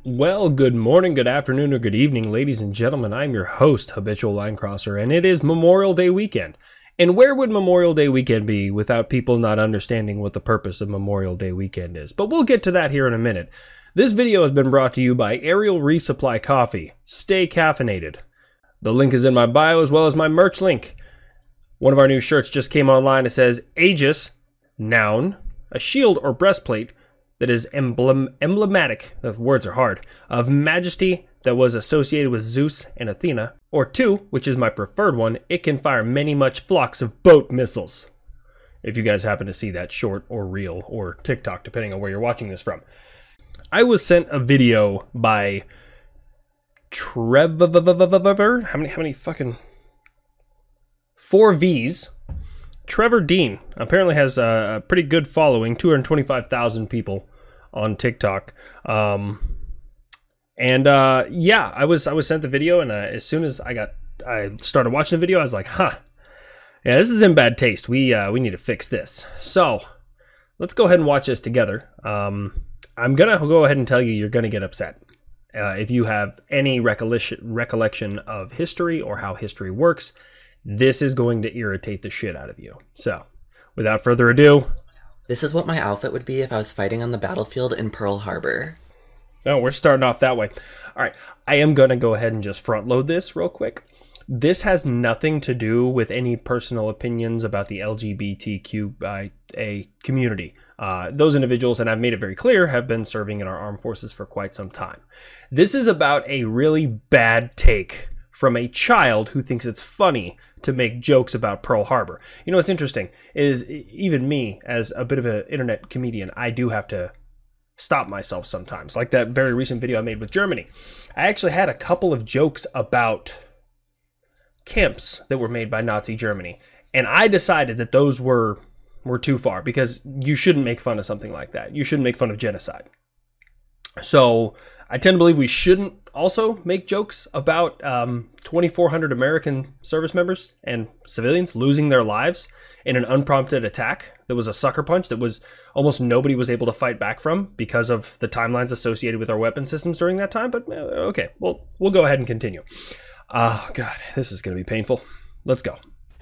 Well, good morning, good afternoon, or good evening, ladies and gentlemen. I'm your host, Habitual Line Crosser, and it is Memorial Day weekend. And where would Memorial Day weekend be without people not understanding what the purpose of Memorial Day weekend is? But we'll get to that here in a minute. This video has been brought to you by Ariel Resupply Coffee. Stay caffeinated. The link is in my bio as well as my merch link. One of our new shirts just came online. It says Aegis, noun, a shield or breastplate that is emblematic, the words are hard, of majesty that was associated with Zeus and Athena. Or 2, which is my preferred one, it can fire many much flocks of boat missiles. If you guys happen to see that short or reel or TikTok, depending on where you're watching this from. I was sent a video by Trevor, how many fucking 4 V's. Trevor Dean apparently has a pretty good following, 225,000 people on TikTok. Yeah, I was sent the video, and as soon as I started watching the video, I was like, yeah, this is in bad taste. We need to fix this. So let's go ahead and watch this together. I'm gonna go ahead and tell you, you're gonna get upset. If you have any recollection of history or how history works, this is going to irritate the shit out of you. So, without further ado... This is what my outfit would be if I was fighting on the battlefield in Pearl Harbor. Oh, we're starting off that way. Alright, I am going to go ahead and just front load this real quick. This has nothing to do with any personal opinions about the LGBTQIA community. Those individuals, and I've made it very clear, have been serving in our armed forces for quite some time. This is about a really bad take from a child who thinks it's funny to make jokes about Pearl Harbor. You know what's interesting is even me, as a bit of an internet comedian, I do have to stop myself sometimes. Like that very recent video I made with Germany. I actually had a couple of jokes about camps that were made by Nazi Germany. And I decided that those were too far, because you shouldn't make fun of something like that. You shouldn't make fun of genocide. So I tend to believe we shouldn't also make jokes about 2,400 American service members and civilians losing their lives in an unprompted attack that was a sucker punch that was almost nobody was able to fight back from because of the timelines associated with our weapon systems during that time. But okay, we'll go ahead and continue. Oh God, this is going to be painful. Let's go.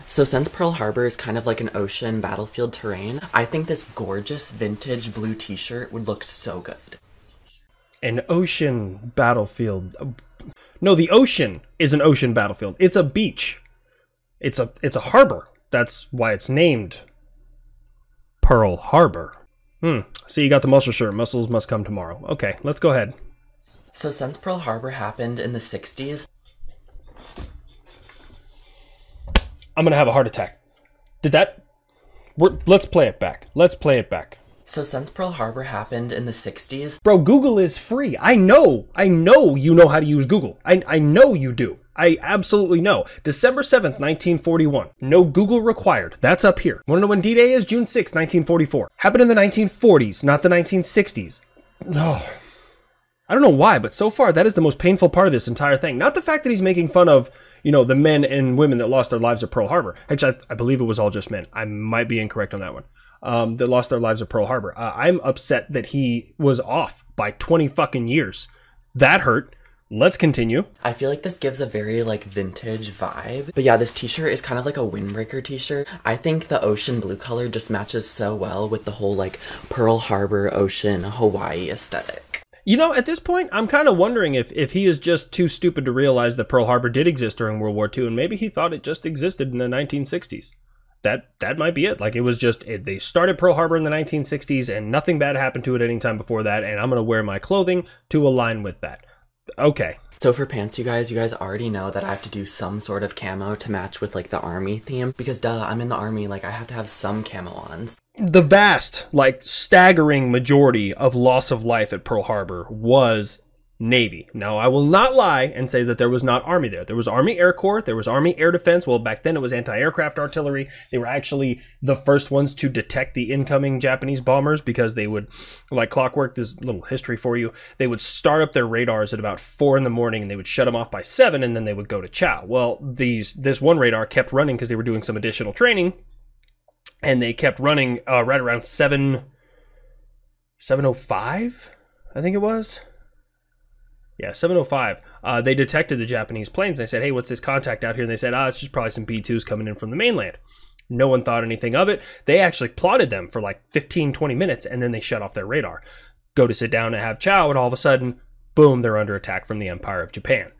So since Pearl Harbor is kind of like an ocean battlefield terrain, I think this gorgeous vintage blue t-shirt would look so good. An ocean battlefield. No, the ocean is an ocean battlefield. It's a beach. It's a harbor. That's why it's named Pearl Harbor. So you got the muscle shirt. Muscles must come tomorrow. Okay, let's go ahead. So since Pearl Harbor happened in the 60s... I'm going to have a heart attack. Let's play it back. Let's play it back. So since Pearl Harbor happened in the 60s... Bro, Google is free. I know you know how to use Google. I know you do. I absolutely know. December 7th, 1941. No Google required. That's up here. Want to know when D-Day is? June 6th, 1944. Happened in the 1940s, not the 1960s. No. I don't know why, but so far that is the most painful part of this entire thing. Not the fact that he's making fun of, you know, the men and women that lost their lives at Pearl Harbor. Actually, I believe it was all just men. I might be incorrect on that one. That lost their lives at Pearl Harbor. I'm upset that he was off by 20 fucking years. That hurt. Let's continue. I feel like this gives a very, like, vintage vibe. But yeah, this t-shirt is kind of like a windbreaker t-shirt. I think the ocean blue color just matches so well with the whole, like, Pearl Harbor, ocean, Hawaii aesthetic. You know, at this point, I'm kind of wondering if he is just too stupid to realize that Pearl Harbor did exist during World War II, and maybe he thought it just existed in the 1960s. That might be it. Like, it was just, they started Pearl Harbor in the 1960s, and nothing bad happened to it any time before that, and I'm going to wear my clothing to align with that. Okay. So for pants, you guys already know that I have to do some sort of camo to match with, like, the army theme. Because, duh, I'm in the army, like, I have to have some camo on. The vast, like, staggering majority of loss of life at Pearl Harbor was Navy. Now, I will not lie and say that there was not Army there. There was Army Air Corps, there was Army Air Defense. Well, back then it was anti-aircraft artillery. They were actually the first ones to detect the incoming Japanese bombers because they would, like clockwork, this little history for you, they would start up their radars at about 4 in the morning and they would shut them off by 7 and then they would go to chow. Well, this one radar kept running because they were doing some additional training and they kept running right around 7:05, I think it was. Yeah, 7:05. They detected the Japanese planes. And they said, hey, what's this contact out here? And they said, it's just probably some B-2s coming in from the mainland. No one thought anything of it. They actually plotted them for like 15, 20 minutes, and then they shut off their radar. Go to sit down and have chow, and all of a sudden, boom, they're under attack from the Empire of Japan.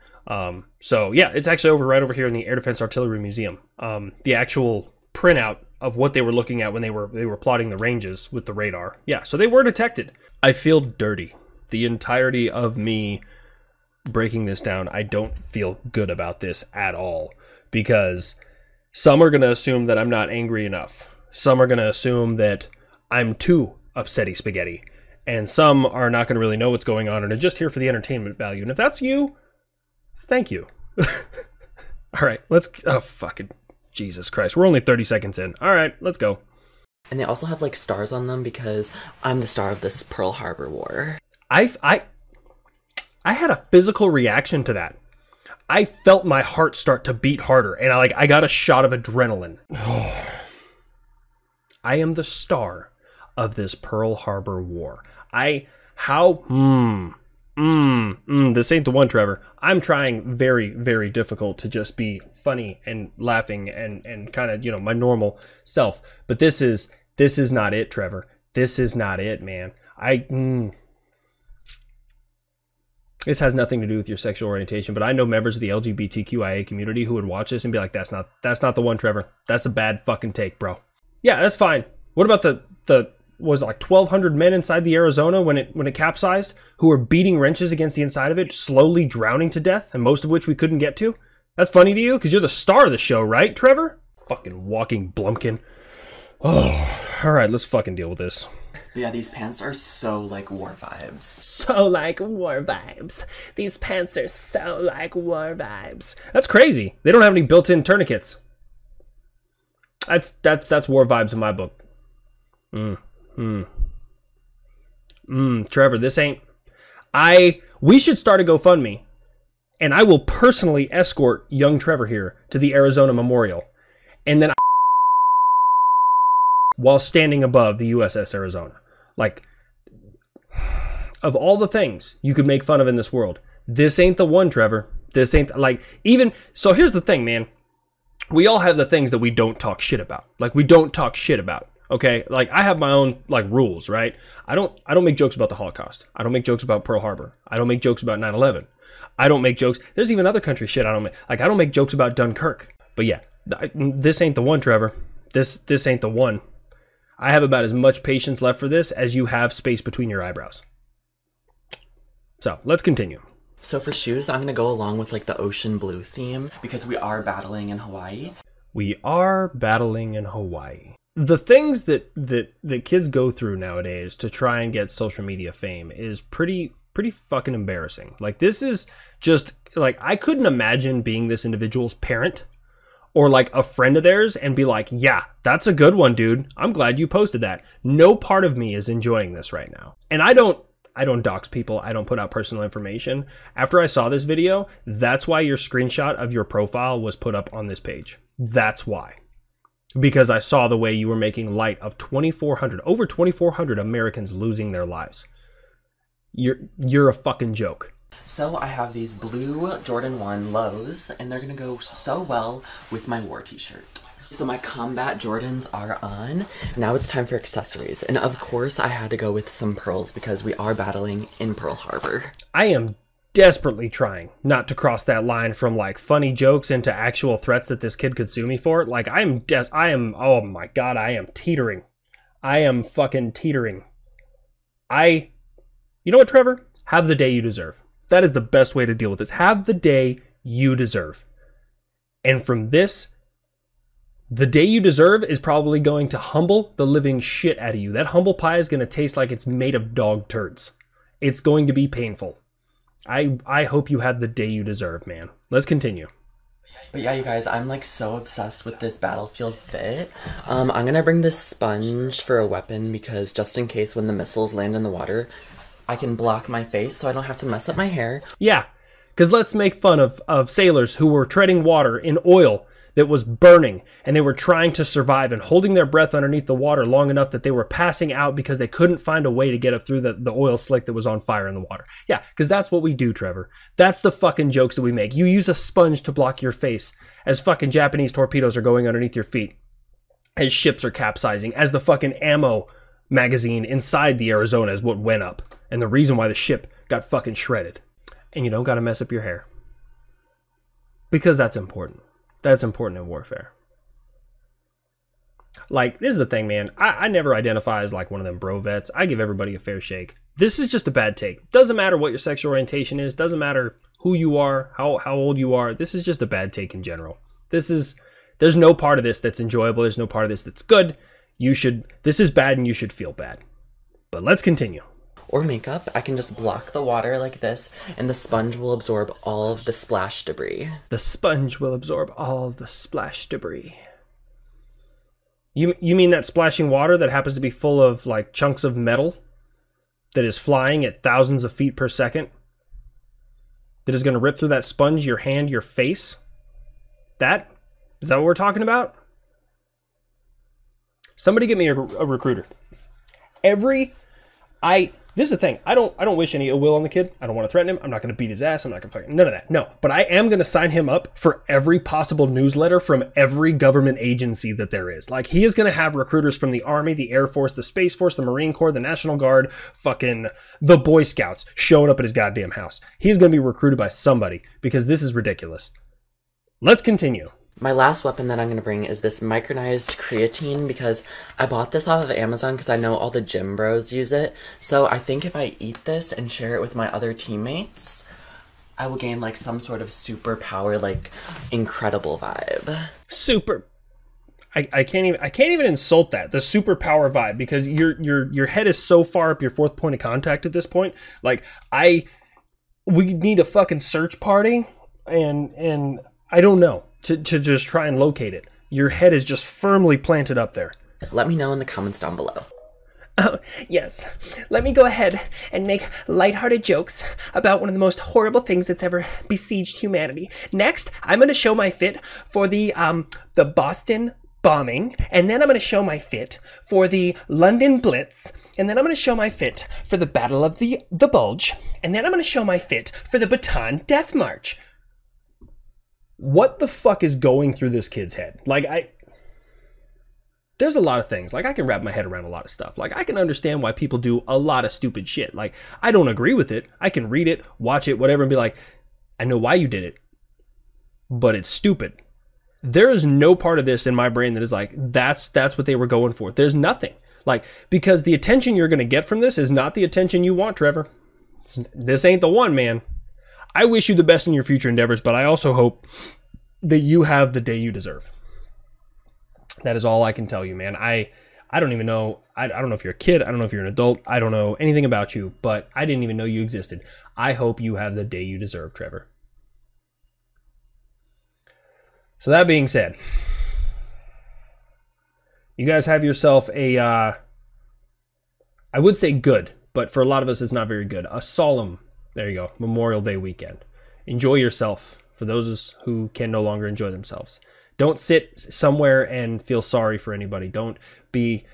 So yeah, it's actually right over here in the Air Defense Artillery Museum. The actual printout of what they were looking at when they were plotting the ranges with the radar. Yeah, so they were detected. I feel dirty. The entirety of me breaking this down, I don't feel good about this at all, because some are going to assume that I'm not angry enough. Some are going to assume that I'm too upsetty spaghetti. And some are not going to really know what's going on and are just here for the entertainment value. And if that's you, thank you. All right, oh, fucking Jesus Christ. We're only 30 seconds in. All right, let's go. And they also have like stars on them because I'm the star of this Pearl Harbor War. I had a physical reaction to that. I felt my heart start to beat harder, and I got a shot of adrenaline. I am the star of this Pearl Harbor War. This ain't the one, Trevor. I'm trying very, very difficult to just be funny and laughing and kind of, my normal self. But this is not it, Trevor. This is not it, man. This has nothing to do with your sexual orientation, but I know members of the LGBTQIA community who would watch this and be like, that's not the one, Trevor. That's a bad fucking take, bro. Yeah, that's fine. What about the was it like 1,200 men inside the Arizona when it capsized, who were beating wrenches against the inside of it, slowly drowning to death, and most of which we couldn't get to? That's funny to you? Because you're the star of the show, right, Trevor? Fucking walking blumpkin. Oh, all right, let's fucking deal with this. But yeah, these pants are so like war vibes. So like war vibes. These pants are so like war vibes. That's crazy. They don't have any built-in tourniquets. That's war vibes in my book. Trevor, this ain't... We should start a GoFundMe, and I will personally escort young Trevor here to the Arizona Memorial, and then while standing above the USS Arizona. Like, of all the things you could make fun of in this world, this ain't the one, Trevor. This ain't, like, even... So here's the thing, man. We all have the things that we don't talk shit about. Like, we don't talk shit about. Okay, like I have my own like rules, right? I don't make jokes about the Holocaust. I don't make jokes about Pearl Harbor. I don't make jokes about 9/11. I don't make jokes. There's even other country shit I don't make. Like I don't make jokes about Dunkirk. But yeah, this ain't the one, Trevor. This ain't the one. I have about as much patience left for this as you have space between your eyebrows. So let's continue. So for shoes, I'm gonna go along with like the ocean blue theme because we are battling in Hawaii. We are battling in Hawaii. The things that kids go through nowadays to try and get social media fame is pretty fucking embarrassing. Like this is just like, I couldn't imagine being this individual's parent or like a friend of theirs and be like, yeah, that's a good one, dude. I'm glad you posted that. No part of me is enjoying this right now. And I don't dox people. I don't put out personal information. After I saw this video, that's why your screenshot of your profile was put up on this page. That's why. Because I saw the way you were making light of over 2,400 Americans losing their lives. You're a fucking joke. So I have these blue Jordan 1 lows, and they're gonna go so well with my war t-shirt. So my combat Jordans are on. Now it's time for accessories. And of course I had to go with some pearls because we are battling in Pearl Harbor. I am desperately trying not to cross that line from like funny jokes into actual threats that this kid could sue me for. Like I am, oh my God, I am teetering. I am fucking teetering. You know what, Trevor? Have the day you deserve. That is the best way to deal with this. Have the day you deserve. And from this, the day you deserve is probably going to humble the living shit out of you. That humble pie is going to taste like it's made of dog turds. It's going to be painful. I hope you have the day you deserve, man. Let's continue. But yeah, you guys, I'm like so obsessed with this battlefield fit. I'm gonna bring this sponge for a weapon because just in case when the missiles land in the water, I can block my face so I don't have to mess up my hair. Yeah, because let's make fun of sailors who were treading water in oil that was burning, and they were trying to survive and holding their breath underneath the water long enough that they were passing out because they couldn't find a way to get up through the oil slick that was on fire in the water. Yeah, because that's what we do, Trevor. That's the fucking jokes that we make. You use a sponge to block your face as fucking Japanese torpedoes are going underneath your feet, as ships are capsizing, as the fucking ammo magazine inside the Arizona is what went up, and the reason why the ship got fucking shredded. And you don't gotta mess up your hair. Because that's important. That's important in warfare. Like, this is the thing, man. I never identify as like one of them bro vets. I give everybody a fair shake. This is just a bad take. Doesn't matter what your sexual orientation is. Doesn't matter who you are, how old you are. This is just a bad take in general. There's no part of this that's enjoyable. There's no part of this that's good. This is bad and you should feel bad. But let's continue. Or makeup, I can just block the water like this, and the sponge will absorb all of the splash debris. The sponge will absorb all the splash debris. You mean that splashing water that happens to be full of like chunks of metal that is flying at thousands of feet per second? That is going to rip through that sponge, your hand, your face? Is that what we're talking about? Somebody get me a recruiter. This is the thing. I don't wish any ill will on the kid. I don't want to threaten him. I'm not going to beat his ass. I'm not going to fucking... None of that. No. But I am going to sign him up for every possible newsletter from every government agency that there is. Like, he is going to have recruiters from the Army, the Air Force, the Space Force, the Marine Corps, the National Guard, fucking the Boy Scouts showing up at his goddamn house. He's going to be recruited by somebody because this is ridiculous. Let's continue. My last weapon that I'm going to bring is this micronized creatine, because I bought this off of Amazon because I know all the gym bros use it. So I think if I eat this and share it with my other teammates, I will gain like some sort of superpower, like incredible vibe. I can't even insult that, the superpower vibe, because your head is so far up your fourth point of contact at this point. Like, we need a fucking search party, and I don't know. To just try and locate it. Your head is just firmly planted up there. Let me know in the comments down below. Oh, yes. Let me go ahead and make lighthearted jokes about one of the most horrible things that's ever besieged humanity. Next, I'm going to show my fit for the Boston bombing, and then I'm going to show my fit for the London Blitz, and then I'm going to show my fit for the Battle of the Bulge, and then I'm going to show my fit for the Bataan Death March. What the fuck is going through this kid's head? Like, there's a lot of things. Like, I can wrap my head around a lot of stuff. Like, I can understand why people do a lot of stupid shit. Like, I don't agree with it. I can read it, watch it, whatever, and be like, I know why you did it, but it's stupid. There is no part of this in my brain that is like, that's what they were going for. There's nothing. Like, because the attention you're going to get from this is not the attention you want, Trevor. This ain't the one, man. I wish you the best in your future endeavors, but I also hope that you have the day you deserve. That is all I can tell you, man. I don't even know. I don't know if you're a kid. I don't know if you're an adult. I don't know anything about you, but I didn't even know you existed. I hope you have the day you deserve, Trevor. So that being said, you guys have yourself a, I would say good, but for a lot of us it's not very good, a solemn, there you go, Memorial Day weekend. Enjoy yourself for those who can no longer enjoy themselves. Don't sit somewhere and feel sorry for anybody. Don't be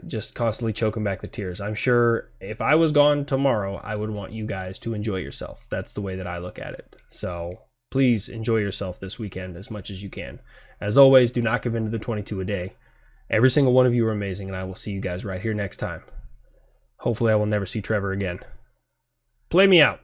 just constantly choking back the tears. I'm sure if I was gone tomorrow, I would want you guys to enjoy yourself. That's the way that I look at it. So please enjoy yourself this weekend as much as you can. As always, do not give in to the 22 a day. Every single one of you are amazing, and I will see you guys right here next time. Hopefully I will never see Trevor again. Play me out.